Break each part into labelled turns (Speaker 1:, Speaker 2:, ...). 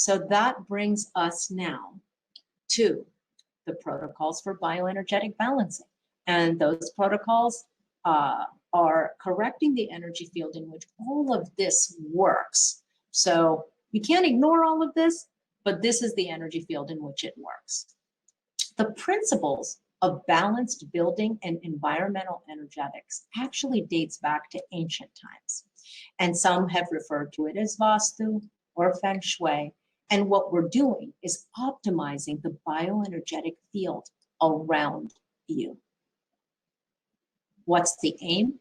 Speaker 1: So that brings us now to the protocols for bioenergetic balancing. And those protocols are correcting the energy field in which all of this works. So you can't ignore all of this, but this is the energy field in which it works. The principles of balanced building and environmental energetics actually dates back to ancient times. And some have referred to it as Vastu or Feng Shui. And what we're doing is optimizing the bioenergetic field around you. What's the aim?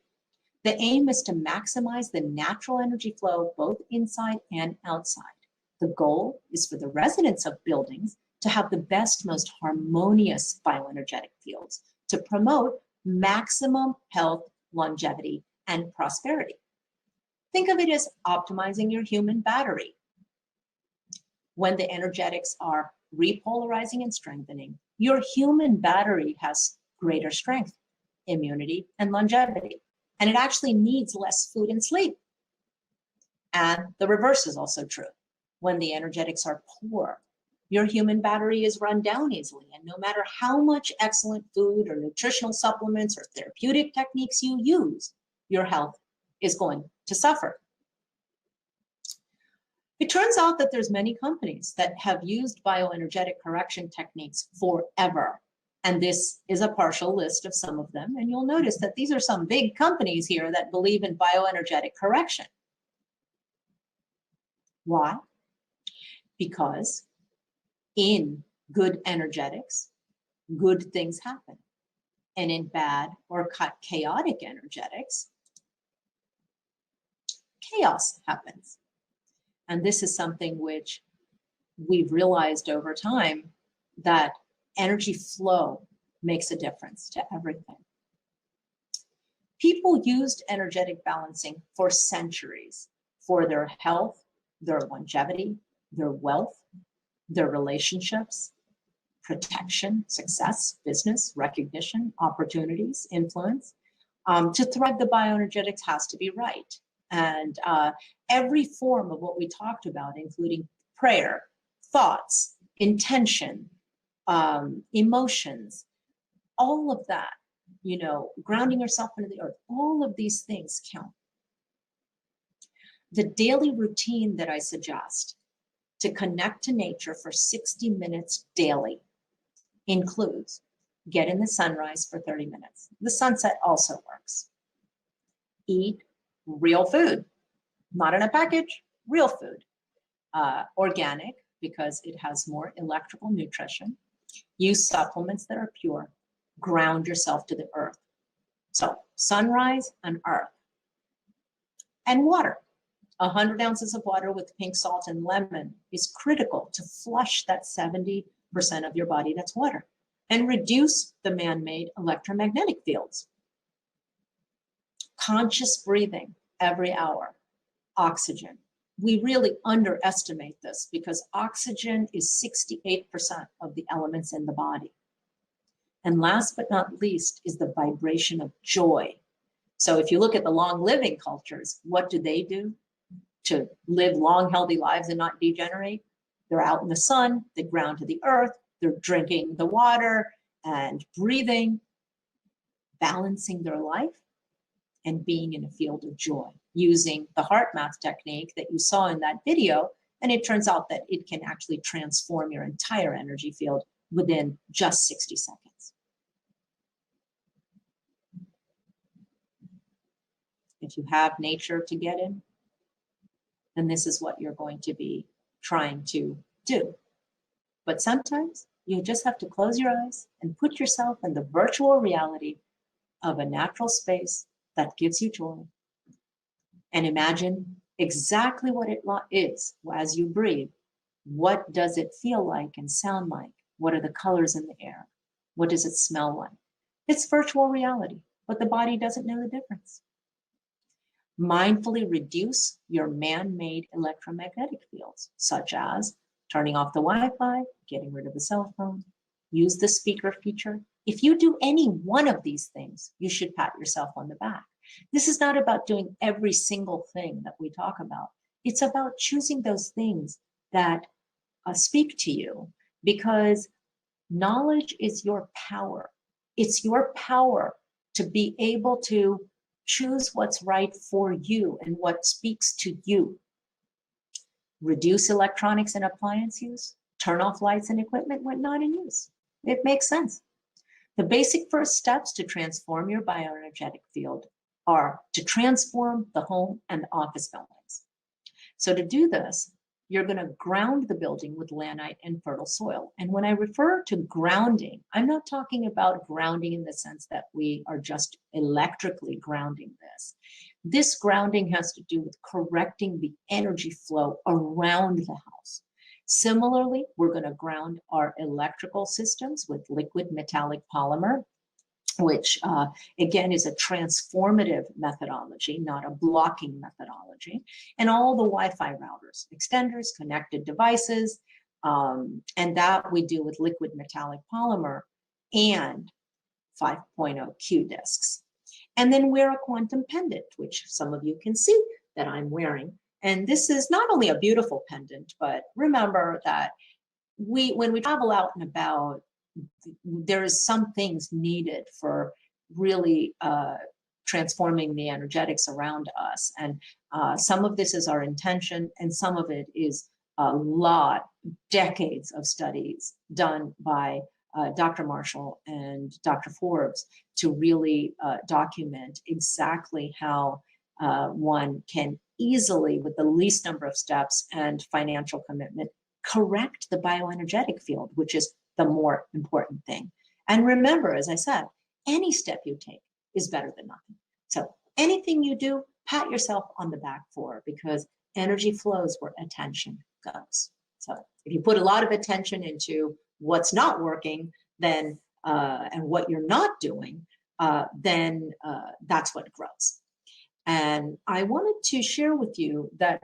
Speaker 1: The aim is to maximize the natural energy flow both inside and outside. The goal is for the residents of buildings to have the best, most harmonious bioenergetic fields to promote maximum health, longevity, and prosperity. Think of it as optimizing your human battery. When the energetics are repolarizing and strengthening, your human battery has greater strength, immunity, and longevity. And it actually needs less food and sleep. And the reverse is also true. When the energetics are poor, your human battery is run down easily. And no matter how much excellent food or nutritional supplements or therapeutic techniques you use, your health is going to suffer. It turns out that there's many companies that have used bioenergetic correction techniques forever. And this is a partial list of some of them. And you'll notice that these are some big companies here that believe in bioenergetic correction. Why? Because in good energetics, good things happen. And in bad or chaotic energetics, chaos happens. And this is something which we've realized over time, that energy flow makes a difference to everything. People used energetic balancing for centuries for their health, their longevity, their wealth, their relationships, protection, success, business, recognition, opportunities, influence. To thrive, the bioenergetics has to be right. And every form of what we talked about, including prayer, thoughts, intention, emotions, all of that, grounding yourself into the earth, all of these things count. The daily routine that I suggest to connect to nature for 60 minutes daily includes get in the sunrise for 30 minutes. The sunset also works. Eat real food, not in a package, real food. Organic, because it has more electrical nutrition. Use supplements that are pure. Ground yourself to the earth. So sunrise and earth. And water. 100 ounces of water with pink salt and lemon is critical to flush that 70% of your body that's water and reduce the man-made electromagnetic fields. Conscious breathing every hour. Oxygen. We really underestimate this because oxygen is 68% of the elements in the body. And last but not least is the vibration of joy. So if you look at the long living cultures, what do they do to live long, healthy lives and not degenerate? They're out in the sun, they ground to the earth, they're drinking the water and breathing, balancing their life and being in a field of joy, using the heart math technique that you saw in that video. And it turns out that it can actually transform your entire energy field within just 60 seconds. If you have nature to get in, then this is what you're going to be trying to do. But sometimes you just have to close your eyes and put yourself in the virtual reality of a natural space that gives you joy. And imagine exactly what it is as you breathe. What does it feel like and sound like? What are the colors in the air? What does it smell like? It's virtual reality, but the body doesn't know the difference. Mindfully reduce your man-made electromagnetic fields, such as turning off the Wi-Fi, getting rid of the cell phone, use the speaker feature. If you do any one of these things, you should pat yourself on the back. This is not about doing every single thing that we talk about. It's about choosing those things that speak to you, because knowledge is your power. It's your power to be able to choose what's right for you and what speaks to you. Reduce electronics and appliance use, turn off lights and equipment when not in use. It makes sense. The basic first steps to transform your bioenergetic field are to transform the home and office buildings. So to do this, you're going to ground the building with lanite and fertile soil. And when I refer to grounding, I'm not talking about grounding in the sense that we are just electrically grounding this. This grounding has to do with correcting the energy flow around the house. Similarly, we're going to ground our electrical systems with liquid metallic polymer, which again is a transformative methodology, not a blocking methodology, and all the Wi-Fi routers, extenders, connected devices, and that we do with liquid metallic polymer and 5.0 Q discs. And then wear a quantum pendant, which some of you can see that I'm wearing. And this is not only a beautiful pendant, but remember that when we travel out and about, there is some things needed for really transforming the energetics around us. And some of this is our intention, and some of it is decades of studies done by Dr. Marshall and Dr. Forbes to really document exactly how one can easily, with the least number of steps and financial commitment, correct the bioenergetic field, which is the more important thing. And remember, as I said, any step you take is better than nothing. So anything you do, pat yourself on the back for, because energy flows where attention goes. So if you put a lot of attention into what's not working, then and what you're not doing, then that's what grows. And I wanted to share with you that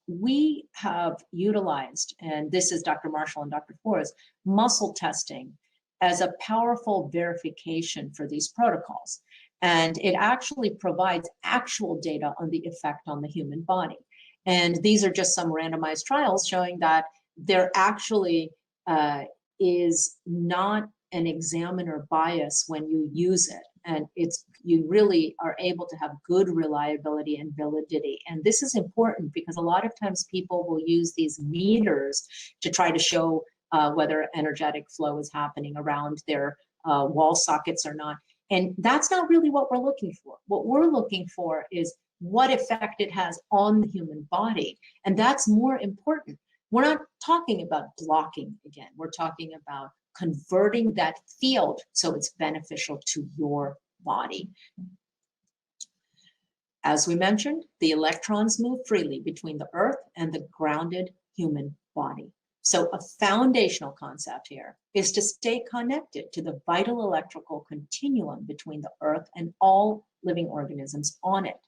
Speaker 1: we have utilized, and this is Dr. Marshall and Dr. Forbes, muscle testing as a powerful verification for these protocols. And it actually provides actual data on the effect on the human body. And these are just some randomized trials showing that there actually is not an examiner bias when you use it. And you really are able to have good reliability and validity. And this is important because a lot of times people will use these meters to try to show whether energetic flow is happening around their wall sockets or not. And that's not really what we're looking for. What we're looking for is what effect it has on the human body. And that's more important. We're not talking about blocking again. We're talking about converting that field so it's beneficial to your body. As we mentioned, the electrons move freely between the earth and the grounded human body. So a foundational concept here is to stay connected to the vital electrical continuum between the earth and all living organisms on it.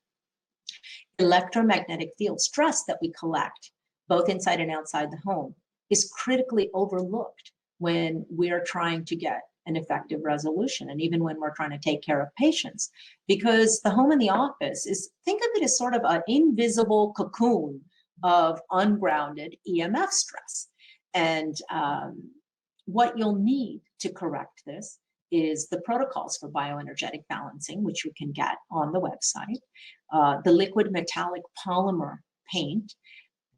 Speaker 1: Electromagnetic field stress that we collect, both inside and outside the home, is critically overlooked when we're trying to get an effective resolution, and even when we're trying to take care of patients, because the home and the office is, think of it as sort of an invisible cocoon of ungrounded EMF stress. And what you'll need to correct this is the protocols for bioenergetic balancing, which you can get on the website, the liquid metallic polymer paint,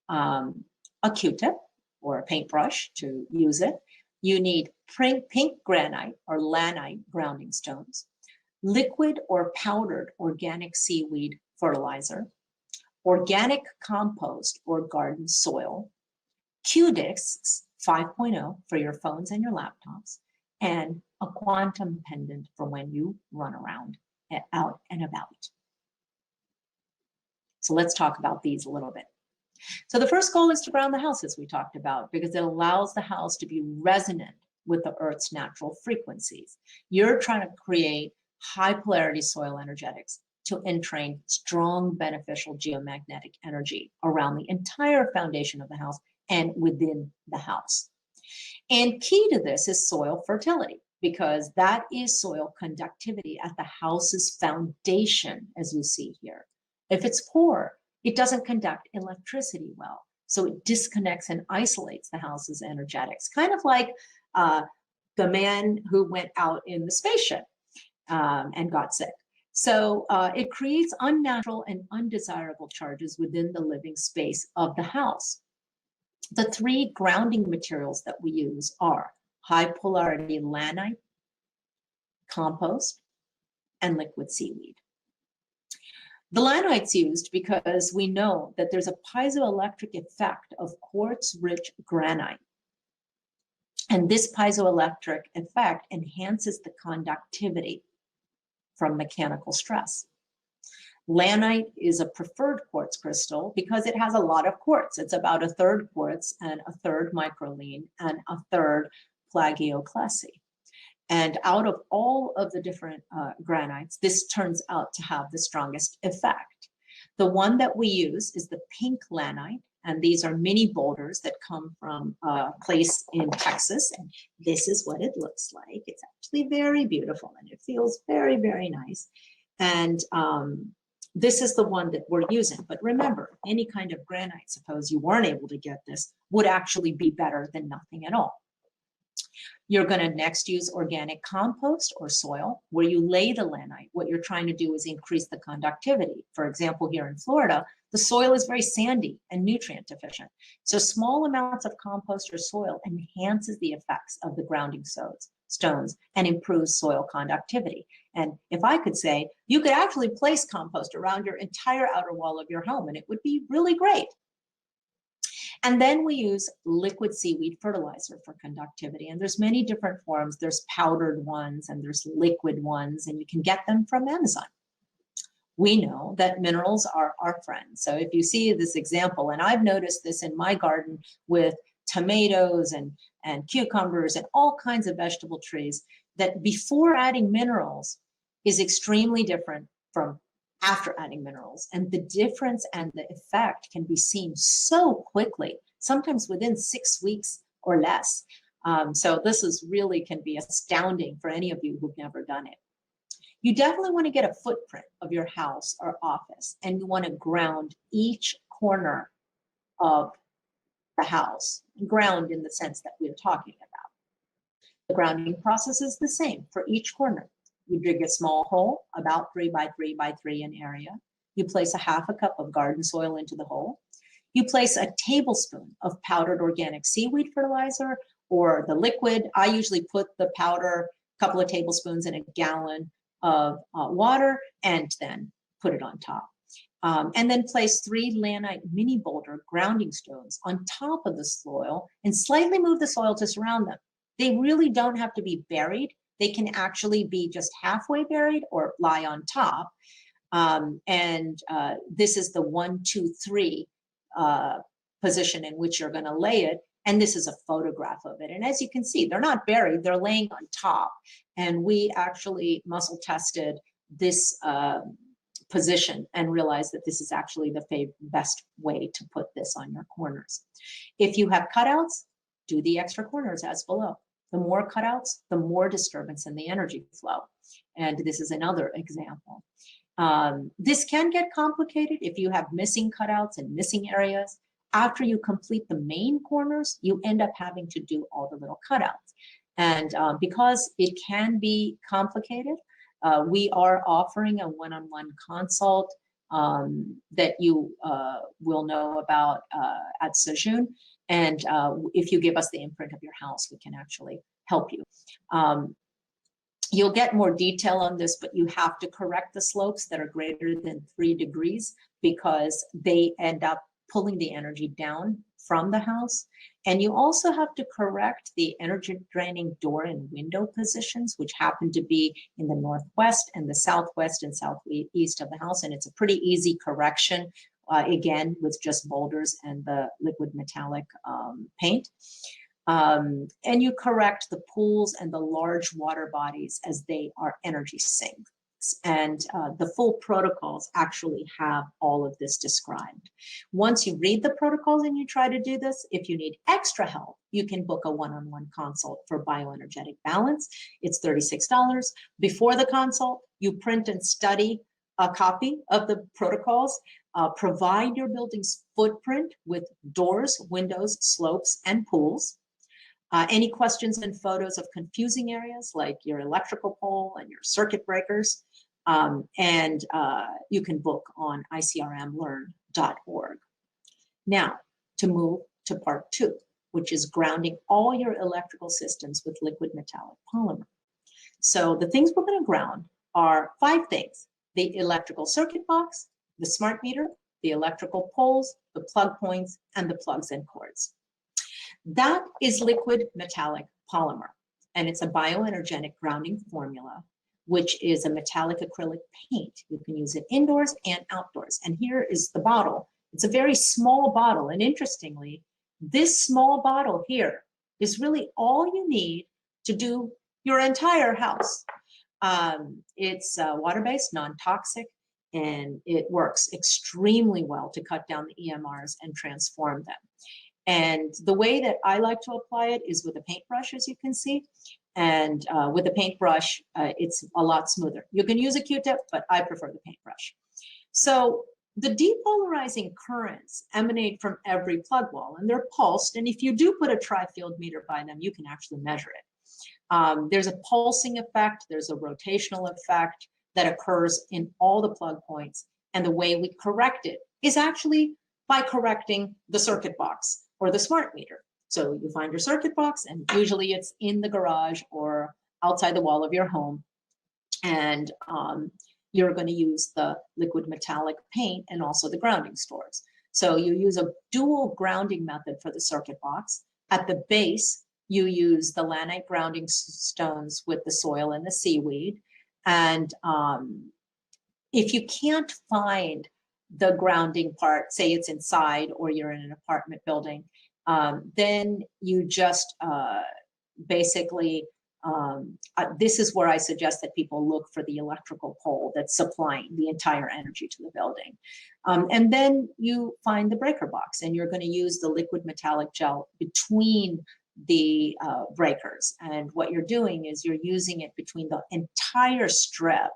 Speaker 1: a Q-tip or a paintbrush to use it. You need pink granite or lanite grounding stones, liquid or powdered organic seaweed fertilizer, organic compost or garden soil, Q discs 5.0 for your phones and your laptops, and a quantum pendant for when you run around out and about. So let's talk about these a little bit. So the first goal is to ground the house, as we talked about, because it allows the house to be resonant with the Earth's natural frequencies. You're trying to create high polarity soil energetics to entrain strong beneficial geomagnetic energy around the entire foundation of the house and within the house. And key to this is soil fertility, because that is soil conductivity at the house's foundation, as you see here. If it's poor, it doesn't conduct electricity well. So it disconnects and isolates the house's energetics, kind of like the man who went out in the spaceship and got sick. So it creates unnatural and undesirable charges within the living space of the house. The three grounding materials that we use are high polarity lanite, compost, and liquid seaweed. The lanite's used because we know that there's a piezoelectric effect of quartz-rich granite. And this piezoelectric effect enhances the conductivity from mechanical stress. Lanite is a preferred quartz crystal because it has a lot of quartz. It's about a third quartz and a third microline and a third plagioclase. And out of all of the different granites, this turns out to have the strongest effect. The one that we use is the pink lanite, and these are mini boulders that come from a place in Texas. And this is what it looks like. It's actually very beautiful and it feels very, very nice. And this is the one that we're using. But remember, any kind of granite, suppose you weren't able to get this, would actually be better than nothing at all. You're going to next use organic compost or soil where you lay the lanite. What you're trying to do is increase the conductivity. For example, here in Florida, the soil is very sandy and nutrient deficient. So small amounts of compost or soil enhances the effects of the grounding stones and improves soil conductivity. And if I could say, you could actually place compost around your entire outer wall of your home and it would be really great. And then we use liquid seaweed fertilizer for conductivity. And there's many different forms. There's powdered ones and there's liquid ones, and you can get them from Amazon. We know that minerals are our friends. So if you see this example, and I've noticed this in my garden with tomatoes and cucumbers and all kinds of vegetable trees, that before adding minerals is extremely different from after adding minerals. And the difference and the effect can be seen so quickly, sometimes within 6 weeks or less. So this is really can be astounding for any of you who've never done it. You definitely want to get a footprint of your house or office, and you want to ground each corner of the house, ground in the sense that we're talking about. The grounding process is the same for each corner. You dig a small hole, about 3 by 3 by 3 in area. You place a half a cup of garden soil into the hole. You place a tablespoon of powdered organic seaweed fertilizer or the liquid. I usually put the powder, a couple of tablespoons in a gallon of water and then put it on top. And then place 3 lanite mini boulder grounding stones on top of the soil and slightly move the soil to surround them. They really don't have to be buried. They can actually be just halfway buried or lie on top. This is the 1, 2, 3 position in which you're going to lay it. And this is a photograph of it. And as you can see, they're not buried, they're laying on top. And we actually muscle tested this position and realized that this is actually the best way to put this on your corners. If you have cutouts, do the extra corners as below. The more cutouts, the more disturbance in the energy flow. And this is another example. This can get complicated if you have missing cutouts and missing areas. After you complete the main corners, you end up having to do all the little cutouts. And because it can be complicated, we are offering a one-on-one consult that you will know about at Sejun. And if you give us the imprint of your house, we can actually help you. You'll get more detail on this, but you have to correct the slopes that are greater than 3 degrees because they end up pulling the energy down from the house. And you also have to correct the energy draining door and window positions, which happen to be in the northwest and the southwest and southeast of the house. And it's a pretty easy correction, again, with just boulders and the liquid metallic paint. And you correct the pools and the large water bodies as they are energy sinks. And the full protocols actually have all of this described. Once you read the protocols and you try to do this, if you need extra help, you can book a one-on-one consult for bioenergetic balance. It's $36. Before the consult, you print and study a copy of the protocols, provide your building's footprint with doors, windows, slopes, and pools. Any questions and photos of confusing areas like your electrical pole and your circuit breakers, you can book on icrmlearn.org. Now, to move to part 2, which is grounding all your electrical systems with liquid metallic polymer. So the things we're going to ground are 5 things: the electrical circuit box, the smart meter, the electrical poles, the plug points, and the plugs and cords. That is liquid metallic polymer, and it's a bioenergetic grounding formula, which is a metallic acrylic paint. You can use it indoors and outdoors. And here is the bottle. It's a very small bottle, and interestingly, this small bottle here is really all you need to do your entire house. It's water-based, non-toxic, and it works extremely well to cut down the EMRs and transform them. And the way that I like to apply it is with a paintbrush, as you can see. And with a paintbrush, it's a lot smoother. You can use a Q-tip, but I prefer the paintbrush. So the depolarizing currents emanate from every plug wall, and they're pulsed. And if you do put a tri-field meter by them, you can actually measure it. There's a pulsing effect, there's a rotational effect that occurs in all the plug points. And the way we correct it is actually by correcting the circuit box or the smart meter. So you find your circuit box, and usually it's in the garage or outside the wall of your home. And you're going to use the liquid metallic paint and also the grounding stores. So you use a dual grounding method for the circuit box. At the base, you use the lanite grounding stones with the soil and the seaweed. And if you can't find the grounding part, say it's inside or you're in an apartment building, then you just basically, this is where I suggest that people look for the electrical pole that's supplying the entire energy to the building. And then you find the breaker box, and you're going to use the liquid metallic gel between the breakers. And what you're doing is you're using it between the entire strip.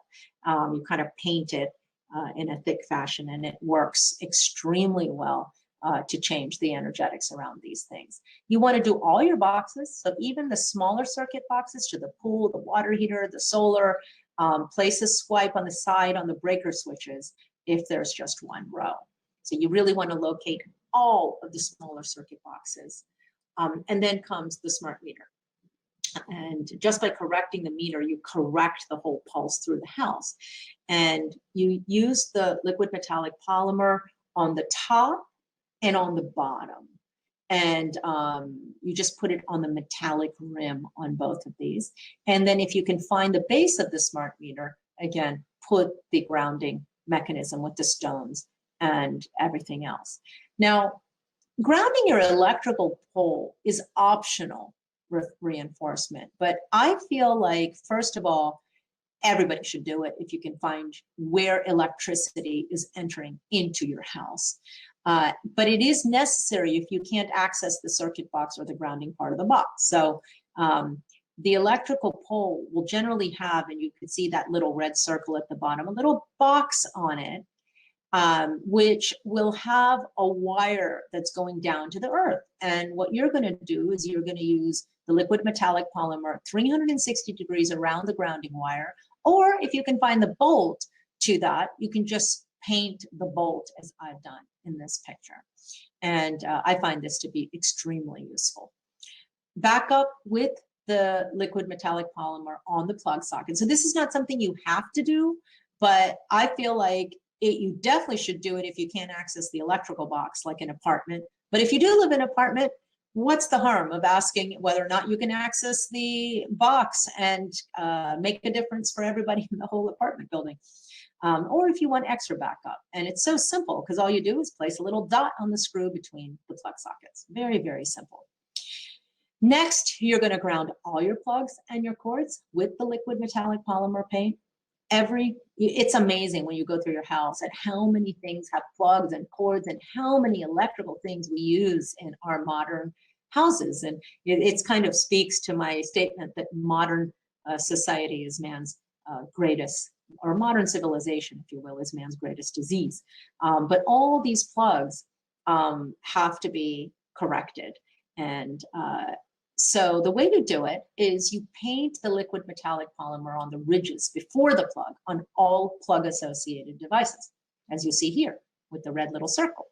Speaker 1: You kind of paint it in a thick fashion, and it works extremely well to change the energetics around these things. You want to do all your boxes, so even the smaller circuit boxes to the pool, the water heater, the solar, place a swipe on the side on the breaker switches if there's just one row. So you really want to locate all of the smaller circuit boxes. And then comes the smart meter. And just by correcting the meter, you correct the whole pulse through the house. And you use the liquid metallic polymer on the top and on the bottom. And you just put it on the metallic rim on both of these. And then if you can find the base of the smart meter, again, put the grounding mechanism with the stones and everything else. Now, grounding your electrical pole is optional reinforcement, but I feel like, first of all, everybody should do it if you can find where electricity is entering into your house. But it is necessary if you can't access the circuit box or the grounding part of the box. So the electrical pole will generally have, and you can see that little red circle at the bottom, a little box on it, which will have a wire that's going down to the earth. And what you're going to do is you're going to use the liquid metallic polymer 360 degrees around the grounding wire, or if you can find the bolt to that, you can just paint the bolt as I've done in this picture. And I find this to be extremely useful. Back up with the liquid metallic polymer on the plug socket. So this is not something you have to do, but I feel like you definitely should do it if you can't access the electrical box, like an apartment. But if you do live in an apartment, what's the harm of asking whether or not you can access the box and make a difference for everybody in the whole apartment building? Or if you want extra backup. And it's so simple because all you do is place a little dot on the screw between the plug sockets. Very, very simple. Next, you're going to ground all your plugs and your cords with the liquid metallic polymer paint. It's amazing when you go through your house at how many things have plugs and cords and how many electrical things we use in our modern houses. And it's kind of speaks to my statement that modern society is man's greatest, or modern civilization, if you will, is man's greatest disease. But all these plugs have to be corrected. And so the way to do it is you paint the liquid metallic polymer on the ridges before the plug on all plug associated devices, as you see here with the red little circle.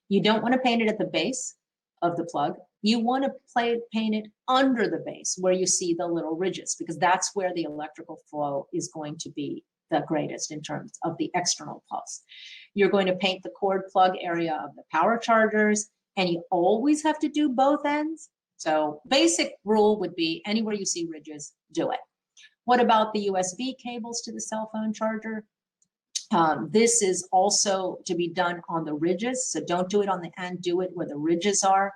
Speaker 1: You don't want to paint it at the base of the plug. You want to paint it under the base where you see the little ridges, because that's where the electrical flow is going to be the greatest in terms of the external pulse. You're going to paint the cord plug area of the power chargers, and you always have to do both ends. So basic rule would be anywhere you see ridges, do it. What about the USB cables to the cell phone charger? This is also to be done on the ridges. So don't do it on the end, do it where the ridges are.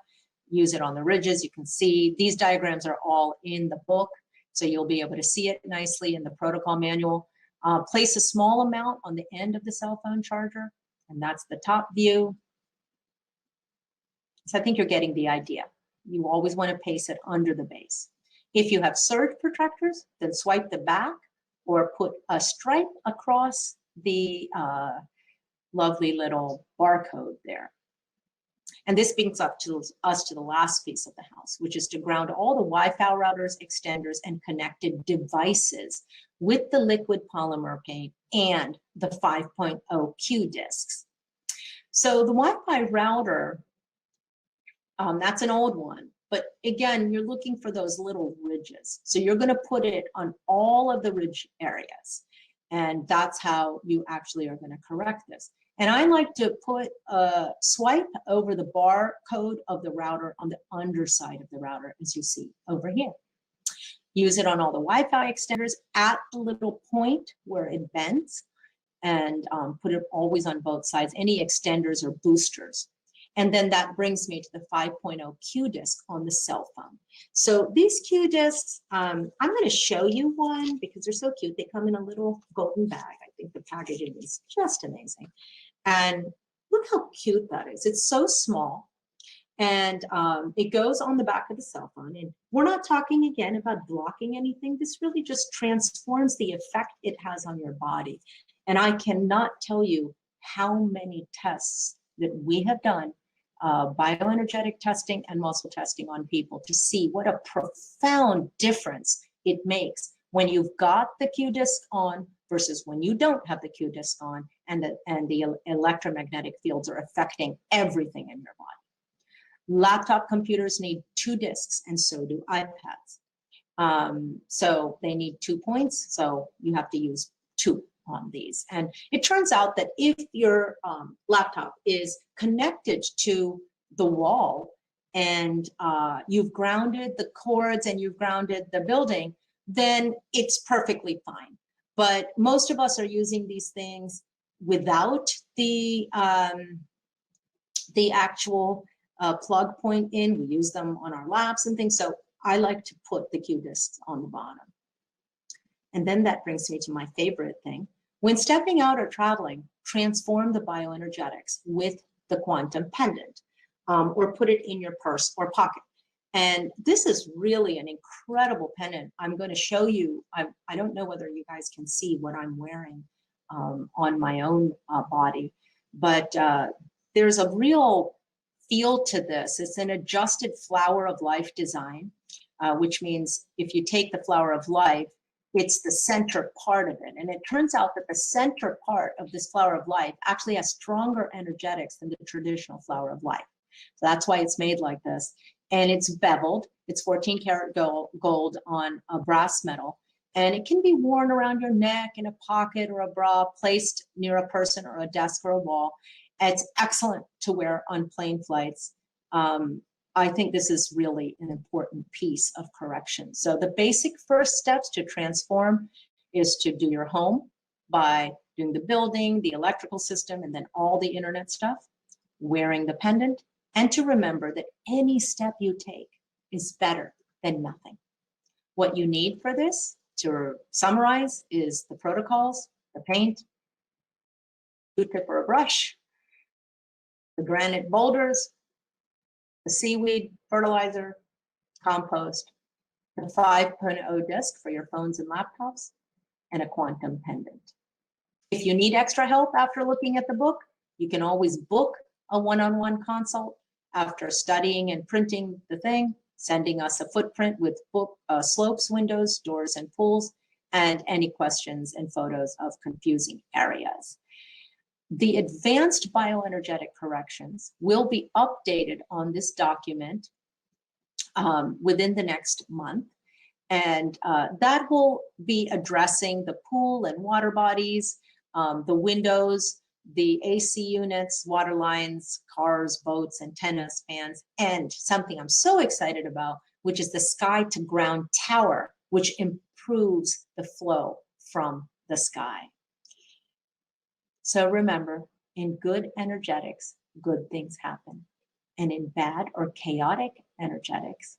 Speaker 1: Use it on the ridges. You can see these diagrams are all in the book, so you'll be able to see it nicely in the protocol manual. Place a small amount on the end of the cell phone charger, and that's the top view. So I think you're getting the idea. You always want to place it under the base. If you have surge protectors, then swipe the back or put a stripe across the lovely little barcode there. And this brings us to the last piece of the house, which is to ground all the Wi-Fi routers, extenders, and connected devices with the liquid polymer paint and the 5.0 Q discs. So the Wi-Fi router, that's an old one, but again, you're looking for those little ridges. So you're going to put it on all of the ridge areas, and that's how you actually are going to correct this. And I like to put a swipe over the barcode of the router on the underside of the router, as you see over here. Use it on all the Wi-Fi extenders at the little point where it bends, and put it always on both sides, any extenders or boosters. And then that brings me to the 5.0 Q disc on the cell phone. So these Q discs, I'm going to show you one because they're so cute. They come in a little golden bag. I think the packaging is just amazing. And look how cute that is. It's so small, and it goes on the back of the cell phone. And we're not talking again about blocking anything. This really just transforms the effect it has on your body. And I cannot tell you how many tests that we have done, bioenergetic testing and muscle testing on people, to see what a profound difference it makes when you've got the Q disc on versus when you don't have the Q disc on, and the electromagnetic fields are affecting everything in your body. Laptop computers need 2 discs, and so do iPads. So they need 2 points, so you have to use 2 on these. And it turns out that if your laptop is connected to the wall, and you've grounded the cords and you've grounded the building, then it's perfectly fine. But most of us are using these things without the actual plug point in. We use them on our laps and things. So I like to put the Q discs on the bottom. And then that brings me to my favorite thing. When stepping out or traveling, transform the bioenergetics with the quantum pendant, or put it in your purse or pocket. And this is really an incredible pendant. I'm going to show you. I don't know whether you guys can see what I'm wearing on my own body, but there's a real feel to this. It's an adjusted flower of life design, which means if you take the flower of life, it's the center part of it. And it turns out that the center part of this flower of life actually has stronger energetics than the traditional flower of life. So that's why it's made like this. And it's beveled. It's 14 karat gold on a brass metal. And it can be worn around your neck, in a pocket or a bra, placed near a person or a desk or a wall. It's excellent to wear on plane flights. I think this is really an important piece of correction. So the basic first steps to transform is to do your home by doing the building, the electrical system, and then all the internet stuff, wearing the pendant, and to remember that any step you take is better than nothing. What you need for this, to summarize, is the protocols, the paint, Q-tip or a brush, the granite boulders, the seaweed fertilizer, compost, the 5.0 disc for your phones and laptops, and a quantum pendant. If you need extra help after looking at the book, you can always book a one-on-one consult after studying and printing the thing, sending us a footprint with slopes, windows, doors, and pools, and any questions and photos of confusing areas. The advanced bioenergetic corrections will be updated on this document within the next month. And that will be addressing the pool and water bodies, the windows, the AC units, water lines, cars, boats, antennas, fans, and something I'm so excited about, which is the sky to ground tower, which improves the flow from the sky. So remember, in good energetics, good things happen. And in bad or chaotic energetics,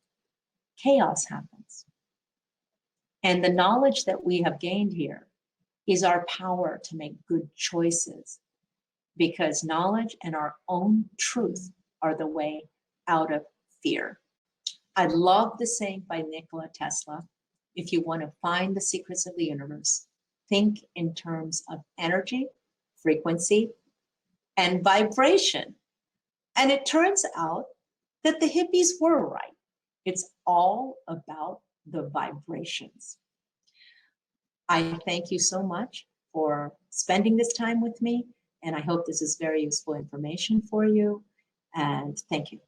Speaker 1: chaos happens. And the knowledge that we have gained here is our power to make good choices, because knowledge and our own truth are the way out of fear. I love the saying by Nikola Tesla, if you want to find the secrets of the universe, think in terms of energy, frequency, and vibration. And it turns out that the hippies were right. It's all about the vibrations. I thank you so much for spending this time with me, and I hope this is very useful information for you, and thank you.